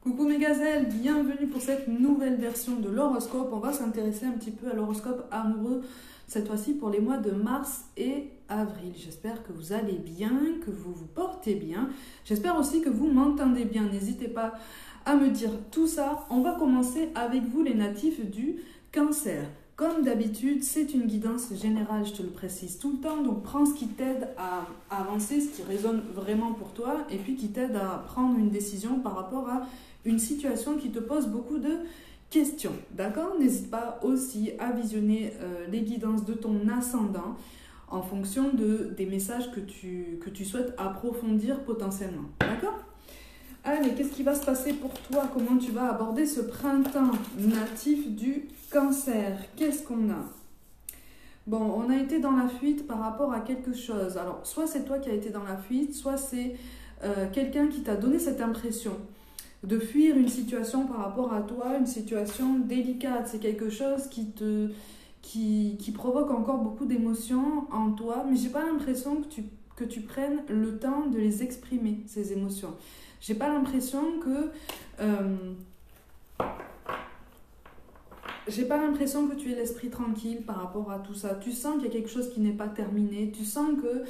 Coucou mes gazelles, bienvenue pour cette nouvelle version de l'horoscope. On va s'intéresser un petit peu à l'horoscope amoureux, cette fois-ci pour les mois de mars et avril. J'espère que vous allez bien, que vous vous portez bien. J'espère aussi que vous m'entendez bien. N'hésitez pas à me dire tout ça. On va commencer avec vous les natifs du Cancer. Comme d'habitude, c'est une guidance générale, je te le précise tout le temps. Donc prends ce qui t'aide à avancer, ce qui résonne vraiment pour toi et puis qui t'aide à prendre une décision par rapport à une situation qui te pose beaucoup de questions. D'accord? N'hésite pas aussi à visionner les guidances de ton ascendant en fonction des messages que tu souhaites approfondir potentiellement. D'accord? Allez, qu'est-ce qui va se passer pour toi? Comment tu vas aborder ce printemps natif du Cancer? Qu'est-ce qu'on a? Bon, on a été dans la fuite par rapport à quelque chose. Alors, soit c'est toi qui as été dans la fuite, soit c'est quelqu'un qui t'a donné cette impression de fuir une situation par rapport à toi, une situation délicate. C'est quelque chose qui provoque encore beaucoup d'émotions en toi, mais j'ai pas l'impression que tu prennes le temps de les exprimer, ces émotions. J'ai pas l'impression que tu aies l'esprit tranquille par rapport à tout ça. Tu sens qu'il y a quelque chose qui n'est pas terminé. Tu sens que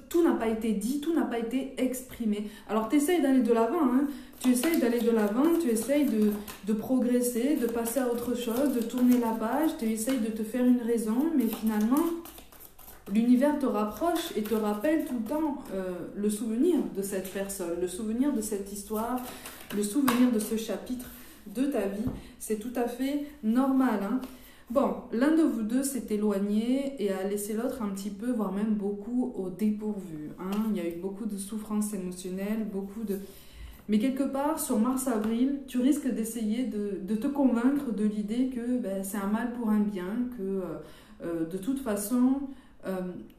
tout n'a pas été dit, tout n'a pas été exprimé. Alors, tu essayes d'aller de l'avant. Hein. Tu essayes d'aller de l'avant, tu essayes de progresser, de passer à autre chose, de tourner la page. Tu essayes de te faire une raison, mais finalement, l'univers te rapproche et te rappelle tout le temps le souvenir de cette personne, le souvenir de cette histoire, le souvenir de ce chapitre de ta vie. C'est tout à fait normal. Hein. Bon, l'un de vous deux s'est éloigné et a laissé l'autre un petit peu, voire même beaucoup au dépourvu. Hein. Il y a eu beaucoup de souffrances émotionnelles, Mais quelque part, sur mars-avril, tu risques d'essayer de te convaincre de l'idée que c'est un mal pour un bien, que de toute façon,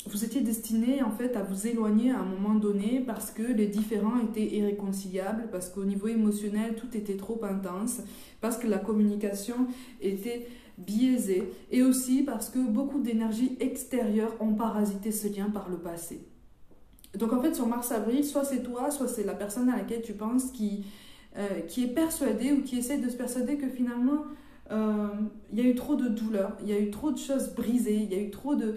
vous étiez destiné en fait à vous éloigner à un moment donné parce que les différends étaient irréconciliables, parce qu'au niveau émotionnel, tout était trop intense, parce que la communication était biaisée et aussi parce que beaucoup d'énergies extérieures ont parasité ce lien par le passé. Donc en fait, sur mars-avril, soit c'est toi, soit c'est la personne à laquelle tu penses qui est persuadée ou qui essaie de se persuader que finalement, il y a eu trop de douleur, il y a eu trop de choses brisées, il y a eu trop de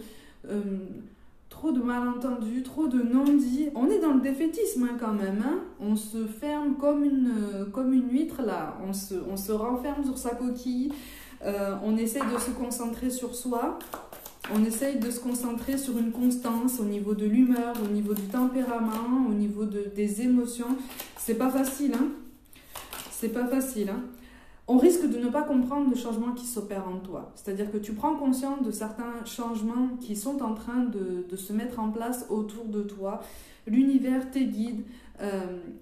malentendus, trop de non-dits. On est dans le défaitisme hein, quand même. Hein. On se ferme comme une huître là. On se renferme sur sa coquille. On essaie de se concentrer sur soi. On essaye de se concentrer sur une constance au niveau de l'humeur, au niveau du tempérament, au niveau des émotions. C'est pas facile, hein. C'est pas facile, hein. On risque de ne pas comprendre le changement qui s'opère en toi. C'est-à-dire que tu prends conscience de certains changements qui sont en train de se mettre en place autour de toi. L'univers, tes guides,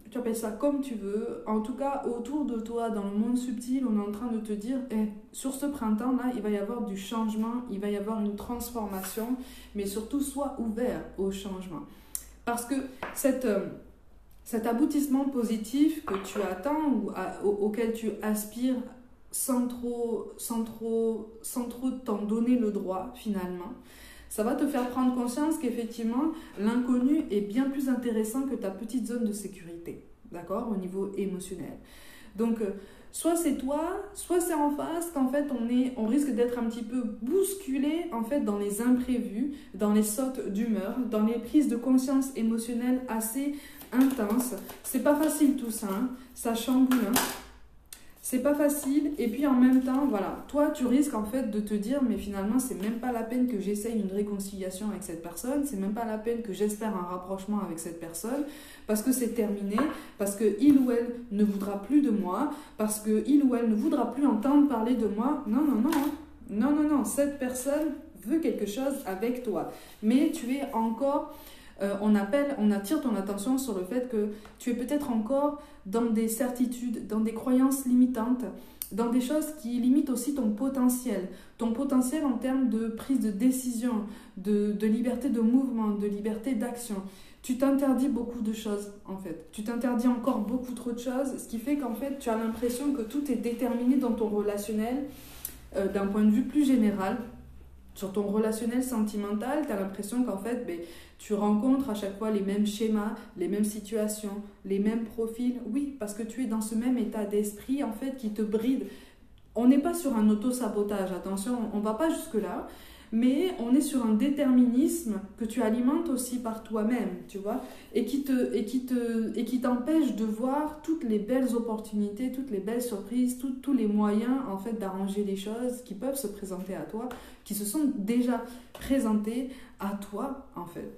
tu appelles ça comme tu veux. En tout cas, autour de toi, dans le monde subtil, on est en train de te dire sur ce printemps-là, il va y avoir du changement, il va y avoir une transformation, mais surtout, sois ouvert au changement. Parce que cet aboutissement positif que tu attends ou auquel tu aspires sans trop t'en donner le droit finalement, ça va te faire prendre conscience qu'effectivement l'inconnu est bien plus intéressant que ta petite zone de sécurité, d'accord, au niveau émotionnel. Donc soit c'est toi, soit c'est en face qu'en fait on risque d'être un petit peu bousculé en fait dans les imprévus, dans les sautes d'humeur, dans les prises de conscience émotionnelles assez intenses. C'est pas facile tout ça, hein. Ça chamboule, hein. C'est pas facile et puis en même temps, voilà, toi tu risques en fait de te dire mais finalement c'est même pas la peine que j'essaye une réconciliation avec cette personne, c'est même pas la peine que j'espère un rapprochement avec cette personne parce que c'est terminé, parce que il ou elle ne voudra plus de moi, parce que il ou elle ne voudra plus entendre parler de moi. Non, non, non, hein. Non, non, non, cette personne veut quelque chose avec toi, mais tu es encore... on attire ton attention sur le fait que tu es peut-être encore dans des certitudes, dans des croyances limitantes, dans des choses qui limitent aussi ton potentiel en termes de prise de décision, de liberté de mouvement, de liberté d'action. Tu t'interdis beaucoup de choses en fait, tu t'interdis encore beaucoup trop de choses, ce qui fait qu'en fait tu as l'impression que tout est déterminé dans ton relationnel d'un point de vue plus général. Sur ton relationnel sentimental, tu as l'impression qu'en fait, ben, tu rencontres à chaque fois les mêmes schémas, les mêmes situations, les mêmes profils. Oui, parce que tu es dans ce même état d'esprit en fait qui te bride. On n'est pas sur un auto-sabotage, attention, on ne va pas jusque-là, mais on est sur un déterminisme que tu alimentes aussi par toi-même, tu vois, et qui t'empêche de voir toutes les belles opportunités, toutes les belles surprises, tous les moyens en fait d'arranger les choses qui peuvent se présenter à toi, qui se sont déjà présentés à toi en fait.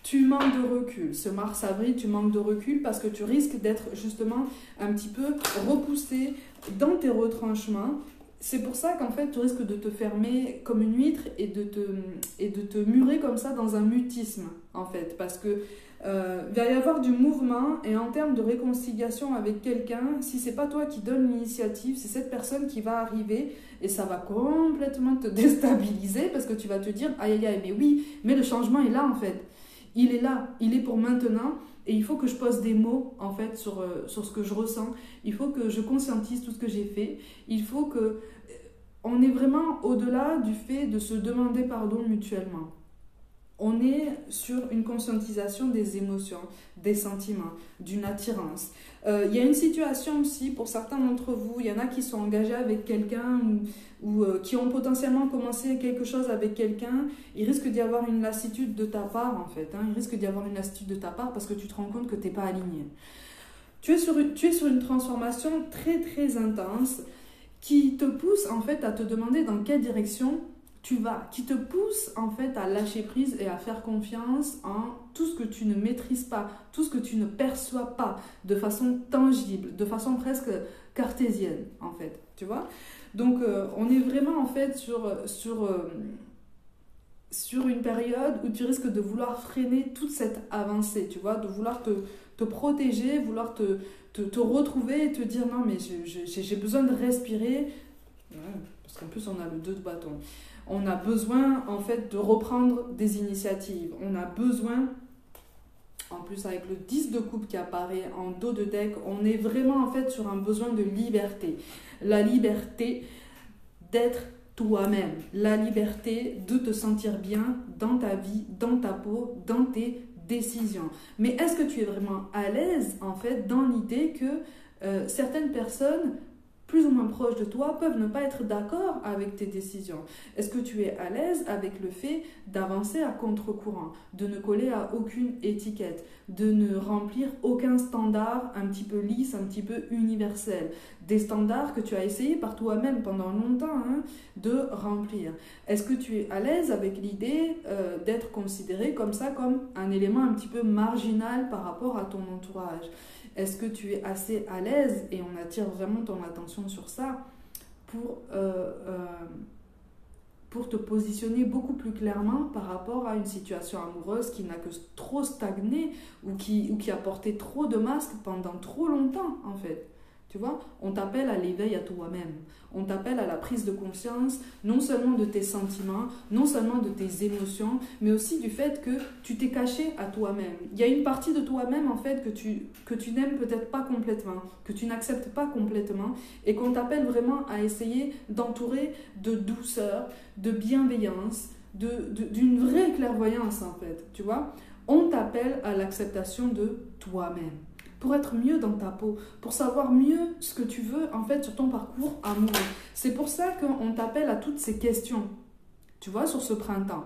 Tu manques de recul. Ce mars-avril, tu manques de recul parce que tu risques d'être justement un petit peu repoussé dans tes retranchements. C'est pour ça qu'en fait, tu risques de te fermer comme une huître et de te murer comme ça dans un mutisme, en fait. Parce que il va y avoir du mouvement et en termes de réconciliation avec quelqu'un, si c'est pas toi qui donne l'initiative, c'est cette personne qui va arriver et ça va complètement te déstabiliser parce que tu vas te dire « Aïe, aïe, aïe, mais oui, mais le changement est là, en fait. Il est là, il est pour maintenant. » Et il faut que je pose des mots en fait sur ce que je ressens. Il faut que je conscientise tout ce que j'ai fait. Il faut que on est vraiment au-delà du fait de se demander pardon mutuellement. On est sur une conscientisation des émotions, des sentiments, d'une attirance. Il y a une situation aussi, pour certains d'entre vous, il y en a qui sont engagés avec quelqu'un ou qui ont potentiellement commencé quelque chose avec quelqu'un. Il risque d'y avoir une lassitude de ta part, en fait. Il risque d'y avoir une lassitude de ta part parce que tu te rends compte que tu n'es pas aligné. Tu es sur une transformation très, très intense qui te pousse, en fait, à te demander dans quelle direction tu vas, qui te pousse en fait à lâcher prise et à faire confiance en tout ce que tu ne maîtrises pas, tout ce que tu ne perçois pas de façon tangible, de façon presque cartésienne en fait, tu vois. Donc on est vraiment en fait sur une période où tu risques de vouloir freiner toute cette avancée, tu vois, de vouloir te protéger, vouloir te retrouver et te dire non mais j'ai besoin de respirer, ouais, parce qu'en plus on a le 2 de bâton. On a besoin en fait de reprendre des initiatives. On a besoin, en plus avec le 10 de coupe qui apparaît en dos de deck, on est vraiment en fait sur un besoin de liberté. La liberté d'être toi-même. La liberté de te sentir bien dans ta vie, dans ta peau, dans tes décisions. Mais est-ce que tu es vraiment à l'aise en fait dans l'idée que certaines personnes plus ou moins proches de toi peuvent ne pas être d'accord avec tes décisions? Est-ce que tu es à l'aise avec le fait d'avancer à contre-courant, de ne coller à aucune étiquette, de ne remplir aucun standard un petit peu lisse, un petit peu universel, des standards que tu as essayé par toi-même pendant longtemps de remplir? Est-ce que tu es à l'aise avec l'idée d'être considéré comme ça, comme un élément un petit peu marginal par rapport à ton entourage? Est-ce que tu es assez à l'aise, et on attire vraiment ton attention sur ça, pour te positionner beaucoup plus clairement par rapport à une situation amoureuse qui n'a que trop stagné ou qui a porté trop de masques pendant trop longtemps en fait? Tu vois, on t'appelle à l'éveil à toi-même. On t'appelle à la prise de conscience, non seulement de tes sentiments, non seulement de tes émotions, mais aussi du fait que tu t'es caché à toi-même. Il y a une partie de toi-même, en fait, que tu n'aimes peut-être pas complètement, que tu n'acceptes pas complètement, et qu'on t'appelle vraiment à essayer d'entourer de douceur, de bienveillance, d'une vraie clairvoyance, en fait. Tu vois, on t'appelle à l'acceptation de toi-même, pour être mieux dans ta peau, pour savoir mieux ce que tu veux en fait sur ton parcours amoureux. C'est pour ça qu'on t'appelle à toutes ces questions, tu vois, sur ce printemps.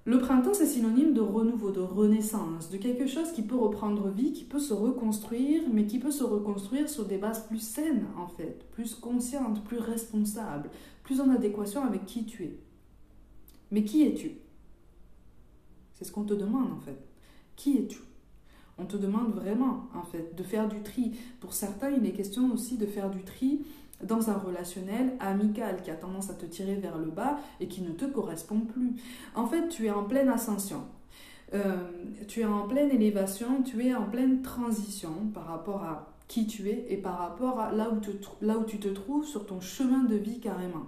Le printemps, c'est synonyme de renouveau, de renaissance, de quelque chose qui peut reprendre vie, qui peut se reconstruire, mais qui peut se reconstruire sur des bases plus saines en fait, plus conscientes, plus responsables, plus en adéquation avec qui tu es. Mais qui es-tu? C'est ce qu'on te demande en fait. Qui es-tu? On te demande vraiment, en fait, de faire du tri. Pour certains, il est question aussi de faire du tri dans un relationnel amical qui a tendance à te tirer vers le bas et qui ne te correspond plus. En fait, tu es en pleine ascension. Tu es en pleine élévation, tu es en pleine transition par rapport à qui tu es et par rapport à là où tu te trouves sur ton chemin de vie carrément.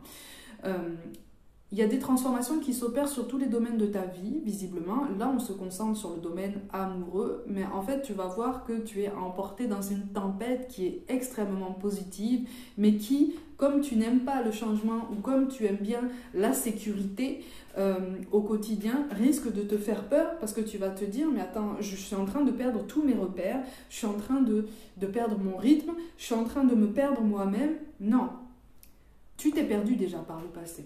il y a des transformations qui s'opèrent sur tous les domaines de ta vie, visiblement. Là, on se concentre sur le domaine amoureux, mais en fait, tu vas voir que tu es emporté dans une tempête qui est extrêmement positive, mais qui, comme tu n'aimes pas le changement ou comme tu aimes bien la sécurité au quotidien, risque de te faire peur parce que tu vas te dire, mais attends, je suis en train de perdre tous mes repères, je suis en train de perdre mon rythme, je suis en train de me perdre moi-même. Non, tu t'es perdu déjà par le passé.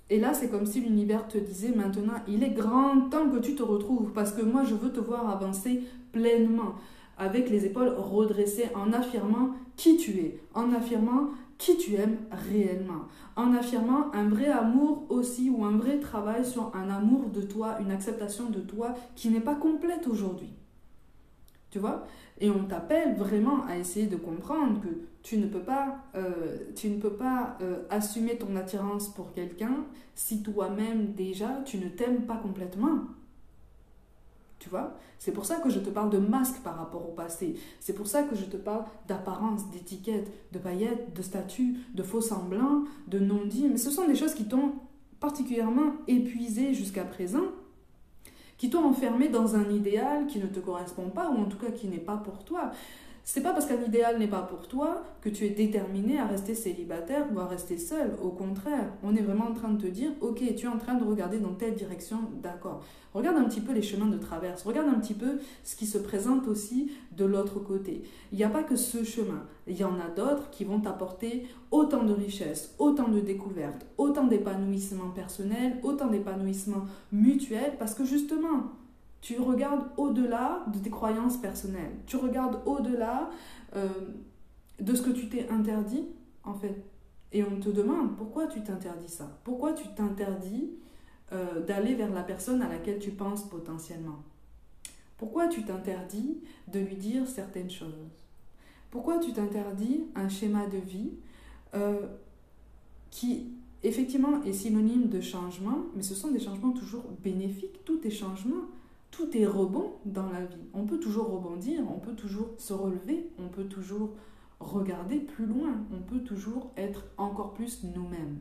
Et là, c'est comme si l'univers te disait maintenant, il est grand temps que tu te retrouves parce que moi, je veux te voir avancer pleinement, avec les épaules redressées, en affirmant qui tu es, en affirmant qui tu aimes réellement, en affirmant un vrai amour aussi ou un vrai travail sur un amour de toi, une acceptation de toi qui n'est pas complète aujourd'hui. Tu vois? Et on t'appelle vraiment à essayer de comprendre que tu ne peux pas assumer ton attirance pour quelqu'un si toi-même déjà tu ne t'aimes pas complètement. Tu vois? C'est pour ça que je te parle de masque par rapport au passé. C'est pour ça que je te parle d'apparence, d'étiquette, de paillettes, de statut, de faux semblants, de non-dits. Mais ce sont des choses qui t'ont particulièrement épuisé jusqu'à présent, qui t'ont enfermé dans un idéal qui ne te correspond pas, ou en tout cas qui n'est pas pour toi. C'est pas parce qu'un idéal n'est pas pour toi que tu es déterminé à rester célibataire ou à rester seul. Au contraire, on est vraiment en train de te dire, ok, tu es en train de regarder dans telle direction, d'accord. Regarde un petit peu les chemins de traverse, regarde un petit peu ce qui se présente aussi de l'autre côté. Il n'y a pas que ce chemin, il y en a d'autres qui vont t'apporter autant de richesses, autant de découvertes, autant d'épanouissement personnel, autant d'épanouissement mutuel, parce que justement, tu regardes au-delà de tes croyances personnelles. Tu regardes au-delà de ce que tu t'es interdit, en fait. Et on te demande, pourquoi tu t'interdis ça? Pourquoi tu t'interdis d'aller vers la personne à laquelle tu penses potentiellement? Pourquoi tu t'interdis de lui dire certaines choses? Pourquoi tu t'interdis un schéma de vie qui, effectivement, est synonyme de changement, mais ce sont des changements toujours bénéfiques. Tout est changement. Tout est rebond dans la vie. On peut toujours rebondir, on peut toujours se relever, on peut toujours regarder plus loin, on peut toujours être encore plus nous-mêmes.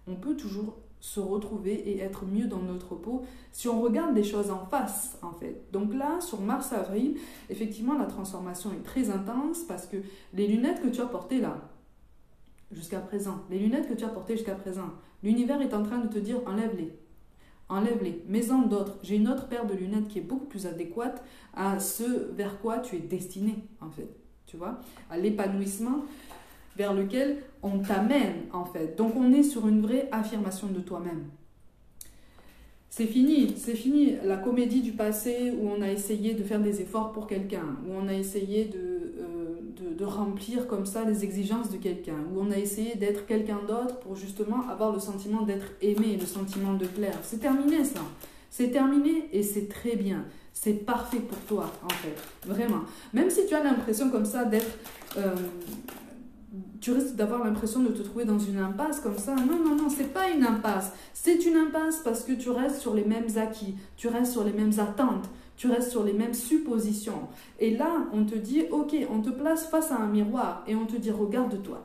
On peut toujours se retrouver et être mieux dans notre peau si on regarde les choses en face, en fait. Donc là, sur mars-avril, effectivement, la transformation est très intense parce que les lunettes que tu as portées là, jusqu'à présent, l'univers est en train de te dire, enlève-les. Enlève-les, mets-en d'autres. J'ai une autre paire de lunettes qui est beaucoup plus adéquate à ce vers quoi tu es destiné, en fait. Tu vois, à l'épanouissement vers lequel on t'amène, en fait. Donc, on est sur une vraie affirmation de toi-même. C'est fini la comédie du passé où on a essayé de faire des efforts pour quelqu'un, où on a essayé de remplir comme ça les exigences de quelqu'un, où on a essayé d'être quelqu'un d'autre pour justement avoir le sentiment d'être aimé, le sentiment de plaire. C'est terminé ça. C'est terminé et c'est très bien. C'est parfait pour toi en fait. Vraiment. Même si tu as l'impression comme ça d'être... tu risques d'avoir l'impression de te trouver dans une impasse comme ça. Non, c'est pas une impasse. C'est une impasse parce que tu restes sur les mêmes acquis, tu restes sur les mêmes attentes, tu restes sur les mêmes suppositions. Et là, on te dit, ok, on te place face à un miroir et on te dit, regarde-toi.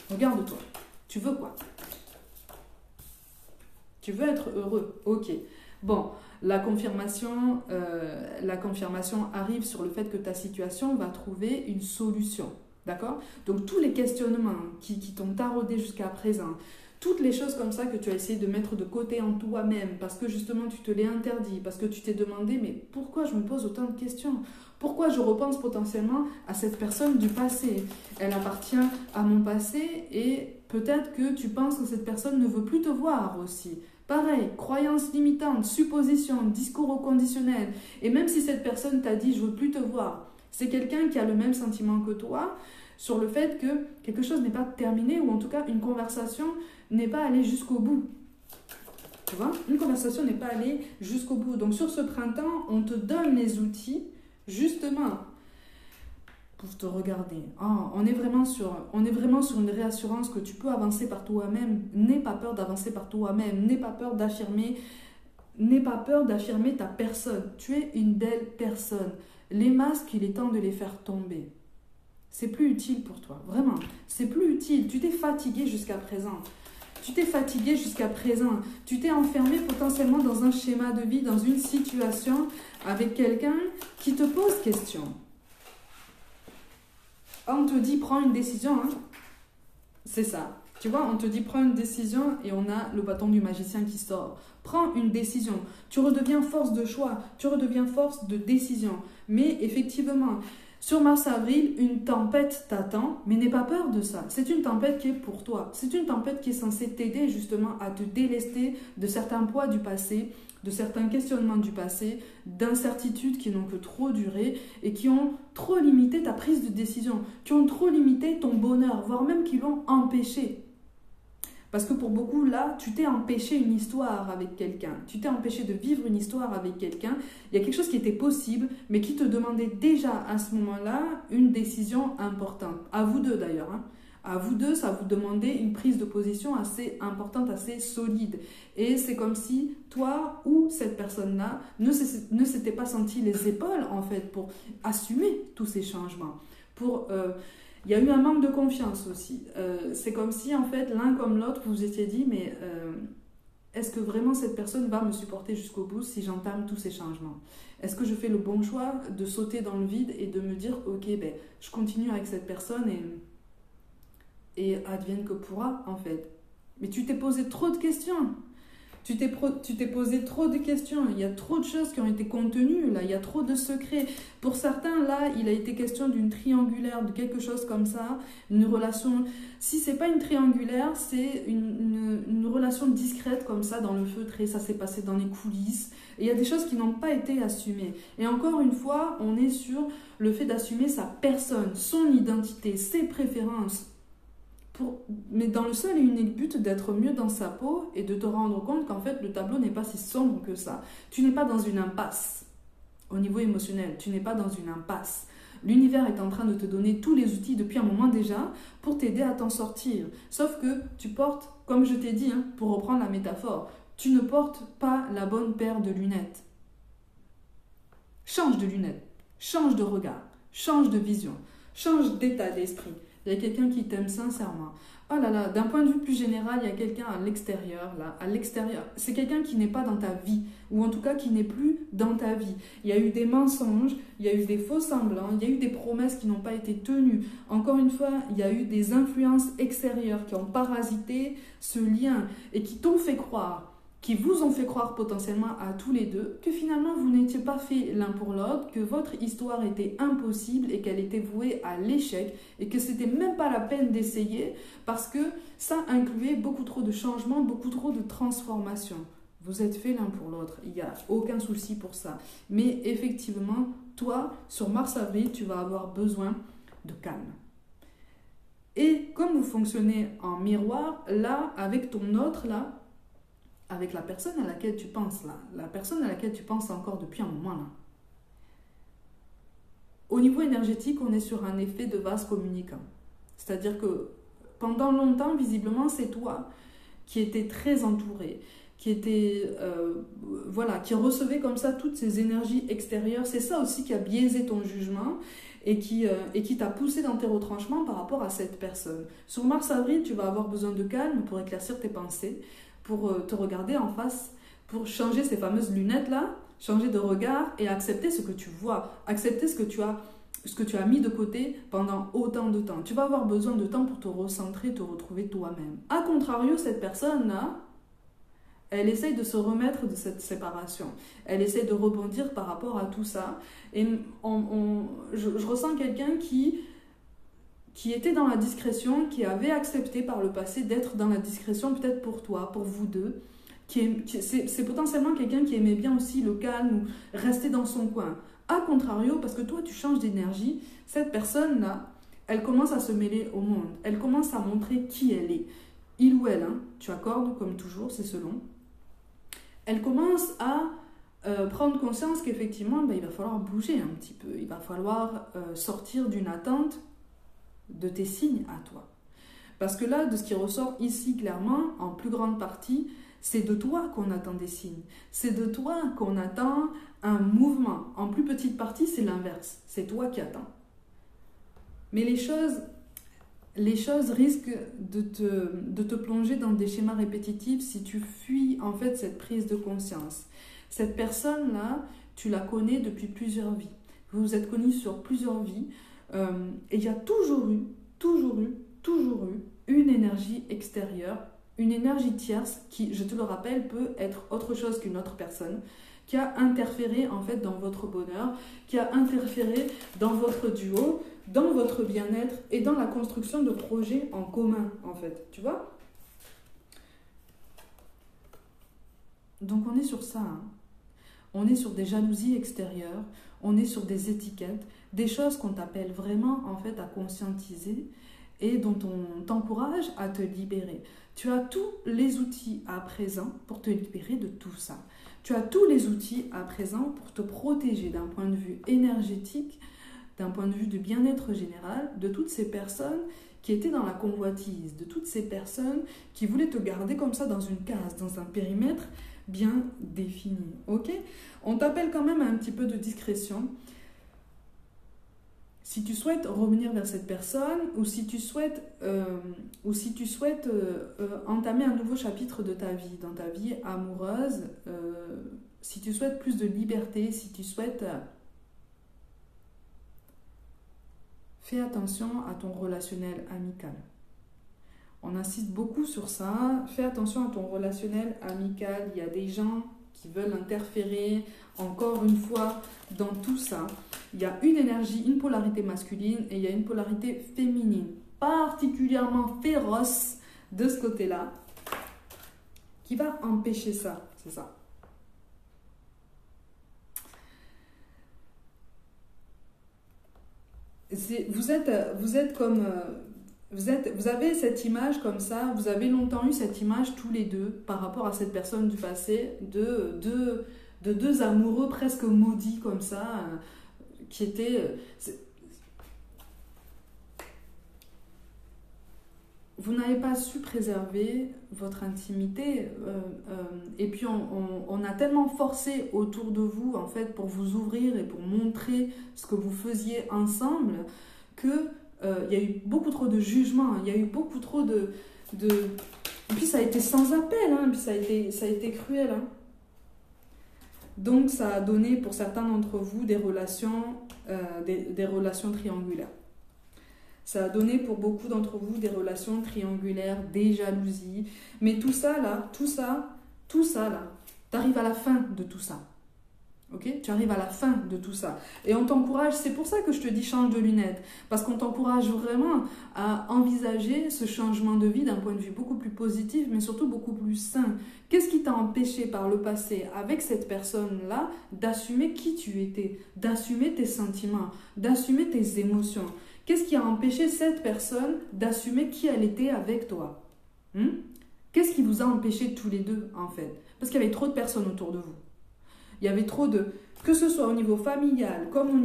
Regarde-toi. Tu veux quoi? Tu veux être heureux. Ok. Bon, la confirmation arrive sur le fait que ta situation va trouver une solution. D'accord? Donc, tous les questionnements qui t'ont taraudé jusqu'à présent, toutes les choses comme ça que tu as essayé de mettre de côté en toi-même parce que justement tu te l'es interdit, parce que tu t'es demandé mais pourquoi je me pose autant de questions? Pourquoi je repense potentiellement à cette personne du passé? Elle appartient à mon passé et peut-être que tu penses que cette personne ne veut plus te voir aussi. Pareil, croyances limitantes, suppositions, discours au conditionnel. Et même si cette personne t'a dit « je veux plus te voir », c'est quelqu'un qui a le même sentiment que toi sur le fait que quelque chose n'est pas terminé ou en tout cas une conversation n'est pas allée jusqu'au bout. Tu vois? Une conversation n'est pas allée jusqu'au bout. Donc sur ce printemps, on te donne les outils justement pour te regarder. Oh, on est vraiment sur une réassurance que tu peux avancer par toi-même. N'aie pas peur d'avancer par toi-même. N'aie pas peur d'affirmer ta personne. Tu es une belle personne. Les masques, il est temps de les faire tomber. C'est plus utile pour toi, vraiment. C'est plus utile. Tu t'es fatigué jusqu'à présent. Tu t'es fatigué jusqu'à présent. Tu t'es enfermé potentiellement dans un schéma de vie, dans une situation avec quelqu'un qui te pose question. On te dit, prends une décision. Hein. C'est ça. Tu vois, on te dit, prends une décision et on a le bâton du magicien qui sort. Prends une décision. Tu redeviens force de choix. Tu redeviens force de décision. Mais effectivement, sur Mars-Avril, une tempête t'attend, mais n'aie pas peur de ça. C'est une tempête qui est pour toi. C'est une tempête qui est censée t'aider justement à te délester de certains poids du passé, de certains questionnements du passé, d'incertitudes qui n'ont que trop duré et qui ont trop limité ta prise de décision, qui ont trop limité ton bonheur, voire même qui l'ont empêché. Parce que pour beaucoup, là, tu t'es empêché une histoire avec quelqu'un. Tu t'es empêché de vivre une histoire avec quelqu'un. Il y a quelque chose qui était possible, mais qui te demandait déjà à ce moment-là une décision importante. À vous deux d'ailleurs. Hein. À vous deux, ça vous demandait une prise de position assez importante, assez solide. Et c'est comme si toi ou cette personne-là ne s'était pas senti les épaules, en fait, pour assumer tous ces changements. Il y a eu un manque de confiance aussi. C'est comme si, en fait, l'un comme l'autre, vous vous étiez dit, mais est-ce que vraiment cette personne va me supporter jusqu'au bout si j'entame tous ces changements? Est-ce que je fais le bon choix de sauter dans le vide et de me dire, ok, ben, je continue avec cette personne et advienne que pourra, en fait. Mais tu t'es posé trop de questions. Tu t'es posé trop de questions. Il y a trop de choses qui ont été contenues, là. Il y a trop de secrets. Pour certains, là, il a été question d'une triangulaire, de quelque chose comme ça. Une relation... Si c'est pas une triangulaire, c'est une relation discrète comme ça, dans le feutré. Ça s'est passé dans les coulisses. Et il y a des choses qui n'ont pas été assumées. Et encore une fois, on est sur le fait d'assumer sa personne, son identité, ses préférences. Mais dans le seul et unique but d'être mieux dans sa peau et de te rendre compte qu'en fait le tableau n'est pas si sombre que ça. Tu n'es pas dans une impasse au niveau émotionnel, tu n'es pas dans une impasse. L'univers est en train de te donner tous les outils depuis un moment déjà pour t'aider à t'en sortir. Sauf que tu portes, comme je t'ai dit, hein, pour reprendre la métaphore, tu ne portes pas la bonne paire de lunettes. Change de lunettes, change de regard, change de vision, change d'état d'esprit. Il y a quelqu'un qui t'aime sincèrement. Oh là là, d'un point de vue plus général, il y a quelqu'un à l'extérieur, là, à l'extérieur. C'est quelqu'un qui n'est pas dans ta vie, ou en tout cas qui n'est plus dans ta vie. Il y a eu des mensonges, il y a eu des faux semblants, il y a eu des promesses qui n'ont pas été tenues. Encore une fois, il y a eu des influences extérieures qui ont parasité ce lien et qui t'ont fait croire, qui vous ont fait croire potentiellement à tous les deux que finalement vous n'étiez pas fait l'un pour l'autre, que votre histoire était impossible et qu'elle était vouée à l'échec et que c'était même pas la peine d'essayer parce que ça incluait beaucoup trop de changements, beaucoup trop de transformations. Vous êtes fait l'un pour l'autre, il n'y a aucun souci pour ça. Mais effectivement, toi, sur Mars-Avril, tu vas avoir besoin de calme. Et comme vous fonctionnez en miroir, là, avec ton autre, là, avec la personne à laquelle tu penses là, la personne à laquelle tu penses encore depuis un moment là. Au niveau énergétique, on est sur un effet de vase communicant. C'est-à-dire que pendant longtemps, visiblement, c'est toi qui étais très entouré, qui était, qui recevait comme ça toutes ces énergies extérieures. C'est ça aussi qui a biaisé ton jugement et qui t'a poussé dans tes retranchements par rapport à cette personne. Sur Mars-Avril, tu vas avoir besoin de calme pour éclaircir tes pensées, pour te regarder en face, pour changer ces fameuses lunettes-là, changer de regard et accepter ce que tu vois, accepter ce que tu as mis de côté pendant autant de temps. Tu vas avoir besoin de temps pour te recentrer, te retrouver toi-même. A contrario, cette personne-là, elle essaye de se remettre de cette séparation. Elle essaye de rebondir par rapport à tout ça. Et je ressens quelqu'un qui était dans la discrétion, qui avait accepté par le passé d'être dans la discrétion, peut-être pour toi, pour vous deux. C'est potentiellement quelqu'un qui aimait bien aussi le calme ou rester dans son coin. A contrario, parce que toi, tu changes d'énergie, cette personne-là, elle commence à se mêler au monde. Elle commence à montrer qui elle est. Il ou elle, hein, tu accordes comme toujours, c'est selon. Elle commence à prendre conscience qu'effectivement, il va falloir bouger un petit peu. Il va falloir sortir d'une attente de tes signes à toi. Parce que là, de ce qui ressort ici clairement, en plus grande partie, c'est de toi qu'on attend des signes. C'est de toi qu'on attend un mouvement. En plus petite partie, c'est l'inverse. C'est toi qui attends. Mais les choses, les choses risquent de te plonger dans des schémas répétitifs si tu fuis en fait cette prise de conscience. Cette personne-là, tu la connais depuis plusieurs vies. Vous vous êtes connus sur plusieurs vies et il y a toujours eu une énergie extérieure, une énergie tierce qui, je te le rappelle, peut être autre chose qu'une autre personne, qui a interféré en fait dans votre bonheur, qui a interféré dans votre duo, dans votre bien-être et dans la construction de projets en commun en fait, tu vois? Donc on est sur ça, hein. On est sur des jalousies extérieures, on est sur des étiquettes, des choses qu'on t'appelle vraiment en fait à conscientiser et dont on t'encourage à te libérer. Tu as tous les outils à présent pour te libérer de tout ça. Tu as tous les outils à présent pour te protéger d'un point de vue énergétique, d'un point de vue du bien-être général, de toutes ces personnes qui étaient dans la convoitise, de toutes ces personnes qui voulaient te garder comme ça dans une case, dans un périmètre bien défini. Ok? On t'appelle quand même à un petit peu de discrétion. Si tu souhaites revenir vers cette personne ou si tu souhaites, entamer un nouveau chapitre de ta vie, dans ta vie amoureuse, si tu souhaites plus de liberté, si tu souhaites... fais attention à ton relationnel amical. On insiste beaucoup sur ça. Fais attention à ton relationnel amical. Il y a des gens qui veulent interférer, encore une fois, dans tout ça. Il y a une énergie, une polarité masculine et il y a une polarité féminine, particulièrement féroce de ce côté-là, qui va empêcher ça. C'est ça. Vous avez cette image comme ça, vous avez longtemps eu cette image tous les deux par rapport à cette personne du passé, de deux amoureux presque maudits comme ça, qui étaient... Vous n'avez pas su préserver votre intimité et puis on a tellement forcé autour de vous en fait pour vous ouvrir et pour montrer ce que vous faisiez ensemble que il y a eu beaucoup trop de jugements, il y a eu beaucoup trop de... Et puis ça a été sans appel, hein, puis ça a été cruel. Hein. Donc ça a donné pour certains d'entre vous des relations triangulaires. Ça a donné pour beaucoup d'entre vous des relations triangulaires, des jalousies. Mais tout ça là, t'arrives à la fin de tout ça. Ok? Tu arrives à la fin de tout ça. Et on t'encourage, c'est pour ça que je te dis change de lunettes. Parce qu'on t'encourage vraiment à envisager ce changement de vie d'un point de vue beaucoup plus positif, mais surtout beaucoup plus sain. Qu'est-ce qui t'a empêché par le passé, avec cette personne-là, d'assumer qui tu étais, d'assumer tes sentiments, d'assumer tes émotions? Qu'est-ce qui a empêché cette personne d'assumer qui elle était avec toi? Qu'est-ce qui vous a empêché tous les deux, en fait? Parce qu'il y avait trop de personnes autour de vous. Il y avait trop de... Que ce soit au niveau familial, comme au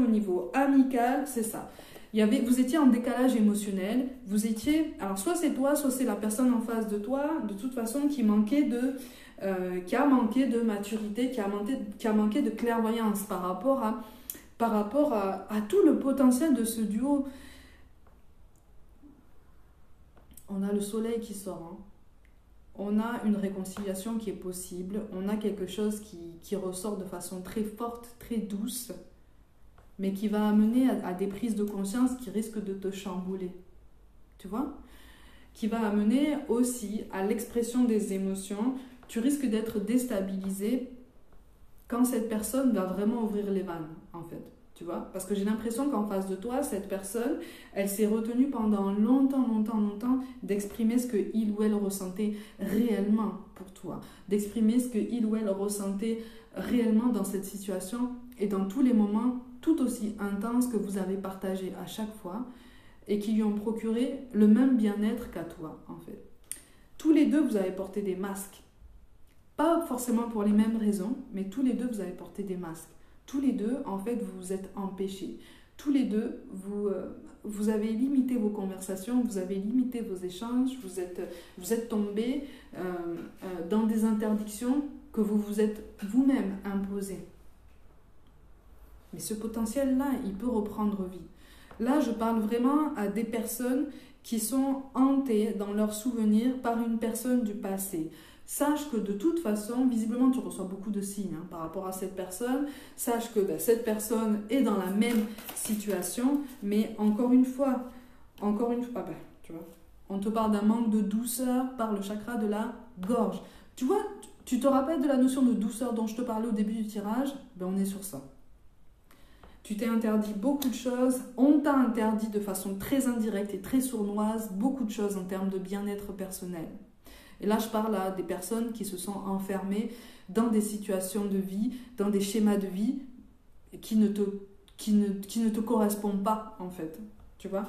niveau amical, c'est ça. Vous étiez en décalage émotionnel. Vous étiez... Alors, soit c'est toi, soit c'est la personne en face de toi, de toute façon, qui a manqué de maturité, qui a manqué de clairvoyance par rapport à tout le potentiel de ce duo. On a le soleil qui sort. Hein. On a une réconciliation qui est possible. On a quelque chose qui ressort de façon très forte, très douce, mais qui va amener à des prises de conscience qui risquent de te chambouler. Tu vois? Qui va amener aussi à l'expression des émotions. Tu risques d'être déstabilisé quand cette personne va vraiment ouvrir les vannes, en fait. Tu vois? Parce que j'ai l'impression qu'en face de toi, cette personne, elle s'est retenue pendant longtemps d'exprimer ce que il ou elle ressentait réellement pour toi. D'exprimer ce que il ou elle ressentait réellement dans cette situation et dans tous les moments tout aussi intenses que vous avez partagés à chaque fois et qui lui ont procuré le même bien-être qu'à toi, en fait. Tous les deux, vous avez porté des masques. Pas forcément pour les mêmes raisons, mais tous les deux, vous avez porté des masques. Tous les deux, en fait, vous vous êtes empêchés. Tous les deux, vous avez limité vos conversations, vous avez limité vos échanges, vous êtes tombés dans des interdictions que vous vous êtes vous-même imposées. Mais ce potentiel-là, il peut reprendre vie. Là, je parle vraiment à des personnes qui sont hantées dans leurs souvenirs par une personne du passé. Sache que de toute façon, visiblement, tu reçois beaucoup de signes par rapport à cette personne. Sache que cette personne est dans la même situation, mais encore une fois, tu vois, on te parle d'un manque de douceur par le chakra de la gorge. Tu vois, tu te rappelles de la notion de douceur dont je te parlais au début du tirage? On est sur ça. Tu t'es interdit beaucoup de choses, on t'a interdit de façon très indirecte et très sournoise beaucoup de choses en termes de bien-être personnel. Et là, je parle à des personnes qui se sont enfermées dans des situations de vie, dans des schémas de vie qui ne te correspondent pas, en fait. Tu vois ?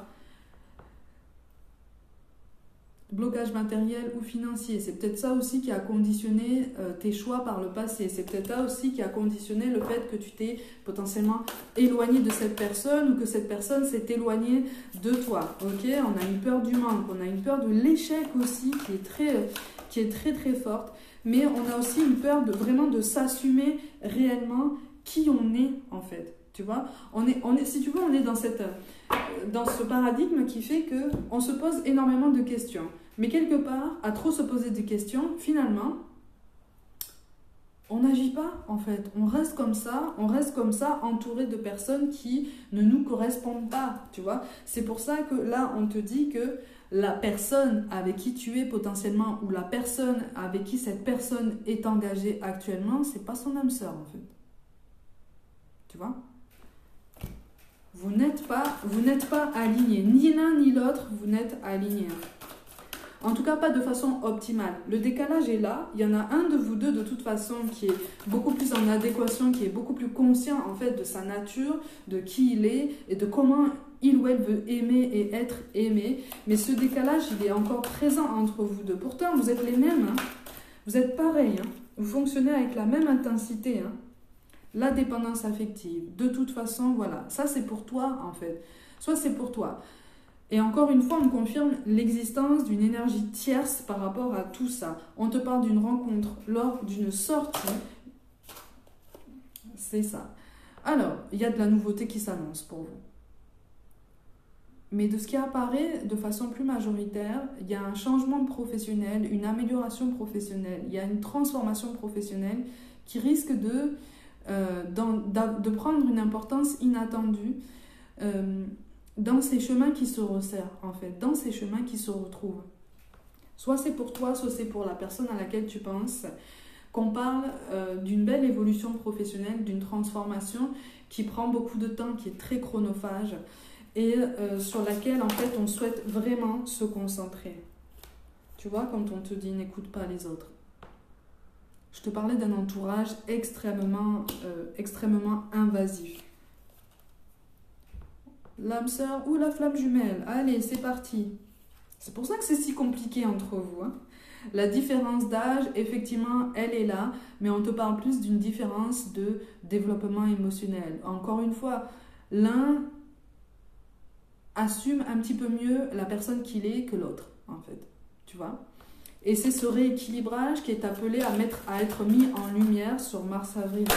Blocage matériel ou financier, c'est peut-être ça aussi qui a conditionné tes choix par le passé. C'est peut-être ça aussi qui a conditionné le fait que tu t'es potentiellement éloigné de cette personne ou que cette personne s'est éloignée de toi. Ok, on a une peur du manque, on a une peur de l'échec aussi qui est très très forte. Mais on a aussi une peur vraiment de s'assumer réellement qui on est en fait. Tu vois, si tu veux, on est dans ce paradigme qui fait qu'on se pose énormément de questions. Mais quelque part, à trop se poser des questions, finalement, on n'agit pas en fait. On reste comme ça, entouré de personnes qui ne nous correspondent pas. Tu vois, c'est pour ça que là, on te dit que la personne avec qui tu es potentiellement ou la personne avec qui cette personne est engagée actuellement, c'est pas son âme sœur en fait. Tu vois ? Vous n'êtes pas alignés, ni l'un ni l'autre, vous n'êtes alignés. En tout cas, pas de façon optimale. Le décalage est là. Il y en a un de vous deux, de toute façon, qui est beaucoup plus en adéquation, qui est beaucoup plus conscient, en fait, de sa nature, de qui il est et de comment il ou elle veut aimer et être aimé. Mais ce décalage, il est encore présent entre vous deux. Pourtant, vous êtes les mêmes. Hein. Vous êtes pareils. Hein. Vous fonctionnez avec la même intensité. Hein. La dépendance affective, de toute façon, voilà. Ça, c'est pour toi, en fait. Soit c'est pour toi. Et encore une fois, on confirme l'existence d'une énergie tierce par rapport à tout ça. On te parle d'une rencontre lors d'une sortie. C'est ça. Alors, il y a de la nouveauté qui s'annonce pour vous. Mais de ce qui apparaît de façon plus majoritaire, il y a un changement professionnel, une amélioration professionnelle, il y a une transformation professionnelle qui risque de prendre une importance inattendue dans ces chemins qui se resserrent, en fait, dans ces chemins qui se retrouvent. Soit c'est pour toi, soit c'est pour la personne à laquelle tu penses, qu'on parle d'une belle évolution professionnelle, d'une transformation qui prend beaucoup de temps, qui est très chronophage et sur laquelle, en fait, on souhaite vraiment se concentrer. Tu vois, quand on te dit « n'écoute pas les autres ». Je te parlais d'un entourage extrêmement invasif. L'âme sœur ou la flamme jumelle. Allez, c'est parti. C'est pour ça que c'est si compliqué entre vous. Hein. La différence d'âge, effectivement, elle est là, mais on te parle plus d'une différence de développement émotionnel. Encore une fois, l'un assume un petit peu mieux la personne qu'il est que l'autre, en fait. Tu vois ? Et c'est ce rééquilibrage qui est appelé à être mis en lumière sur Mars-Avril.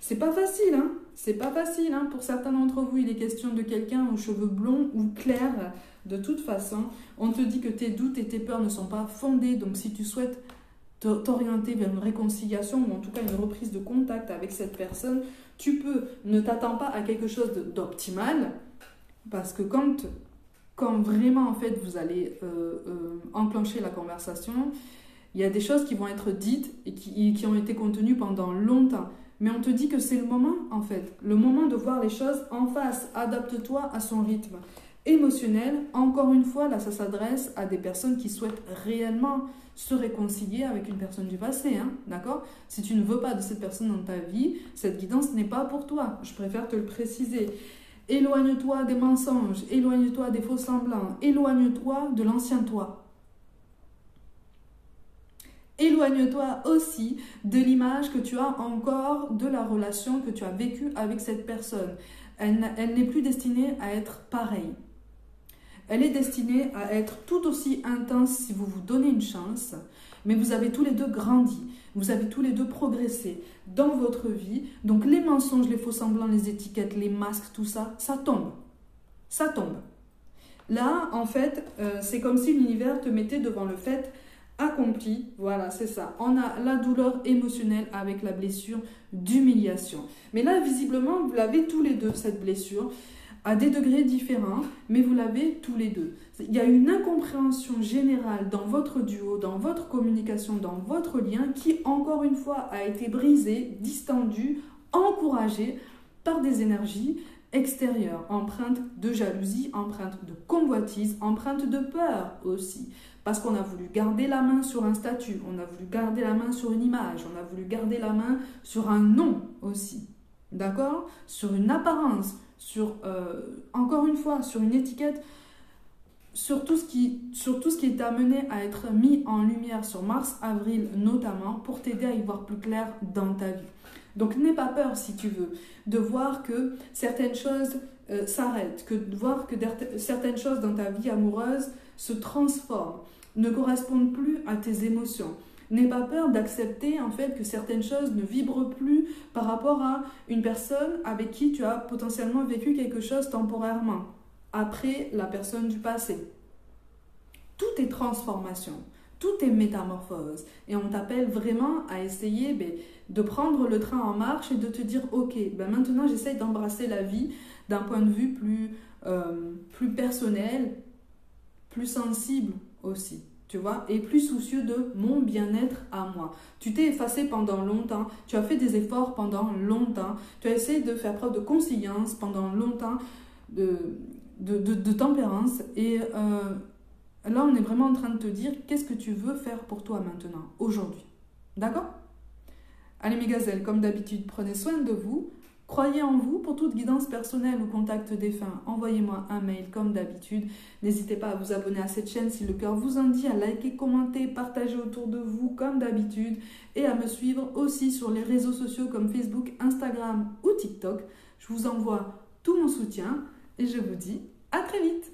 C'est pas facile, hein. C'est pas facile, hein. Pour certains d'entre vous, il est question de quelqu'un aux cheveux blonds ou clairs. De toute façon, on te dit que tes doutes et tes peurs ne sont pas fondés. Donc, si tu souhaites t'orienter vers une réconciliation ou en tout cas une reprise de contact avec cette personne, ne t'attends pas à quelque chose d'optimal. Parce que quand vraiment, en fait, vous allez enclencher la conversation, il y a des choses qui vont être dites et qui ont été contenues pendant longtemps. Mais on te dit que c'est le moment, en fait. Le moment de voir les choses en face. Adapte-toi à son rythme émotionnel. Encore une fois, là, ça s'adresse à des personnes qui souhaitent réellement se réconcilier avec une personne du passé. Hein, d'accord ? Si tu ne veux pas de cette personne dans ta vie, cette guidance n'est pas pour toi. Je préfère te le préciser. Éloigne-toi des mensonges, éloigne-toi des faux semblants, éloigne-toi de l'ancien toi. Éloigne-toi aussi de l'image que tu as encore de la relation que tu as vécue avec cette personne. Elle n'est plus destinée à être pareille. Elle est destinée à être tout aussi intense si vous vous donnez une chance, mais vous avez tous les deux grandi, vous avez tous les deux progressé dans votre vie. Donc les mensonges, les faux semblants, les étiquettes, les masques, tout ça, ça tombe. ça tombe. Là, en fait, c'est comme si l'univers te mettait devant le fait accompli. Voilà, c'est ça. On a la douleur émotionnelle avec la blessure d'humiliation. Mais là, visiblement, vous l'avez tous les deux, cette blessure, à des degrés différents, mais vous l'avez tous les deux. Il y a une incompréhension générale dans votre duo, dans votre communication, dans votre lien, qui, encore une fois, a été brisée, distendue, encouragée par des énergies extérieures, empreintes de jalousie, empreintes de convoitise, empreintes de peur aussi. Parce qu'on a voulu garder la main sur un statut, on a voulu garder la main sur une image, on a voulu garder la main sur un nom aussi. D'accord? Sur une apparence, sur, encore une fois, sur une étiquette, sur tout ce qui est amené à être mis en lumière sur Mars, avril notamment, pour t'aider à y voir plus clair dans ta vie. Donc n'aie pas peur, si tu veux, de voir que certaines choses s'arrêtent, de voir que certaines choses dans ta vie amoureuse se transforment, ne correspondent plus à tes émotions. N'aie pas peur d'accepter en fait que certaines choses ne vibrent plus par rapport à une personne avec qui tu as potentiellement vécu quelque chose temporairement, après la personne du passé. Tout est transformation, tout est métamorphose. Et on t'appelle vraiment à essayer de prendre le train en marche et de te dire ok, maintenant j'essaye d'embrasser la vie d'un point de vue plus personnel, plus sensible aussi. Tu vois, et plus soucieux de mon bien-être à moi. Tu t'es effacé pendant longtemps, tu as fait des efforts pendant longtemps, tu as essayé de faire preuve de conscience pendant longtemps, de tempérance. Et là, on est vraiment en train de te dire qu'est-ce que tu veux faire pour toi maintenant, aujourd'hui. D'accord? Allez mes gazelles, comme d'habitude, prenez soin de vous. Croyez en vous. Pour toute guidance personnelle ou contact défunt, envoyez-moi un mail comme d'habitude. N'hésitez pas à vous abonner à cette chaîne si le cœur vous en dit, à liker, commenter, partager autour de vous comme d'habitude et à me suivre aussi sur les réseaux sociaux comme Facebook, Instagram ou TikTok. Je vous envoie tout mon soutien et je vous dis à très vite.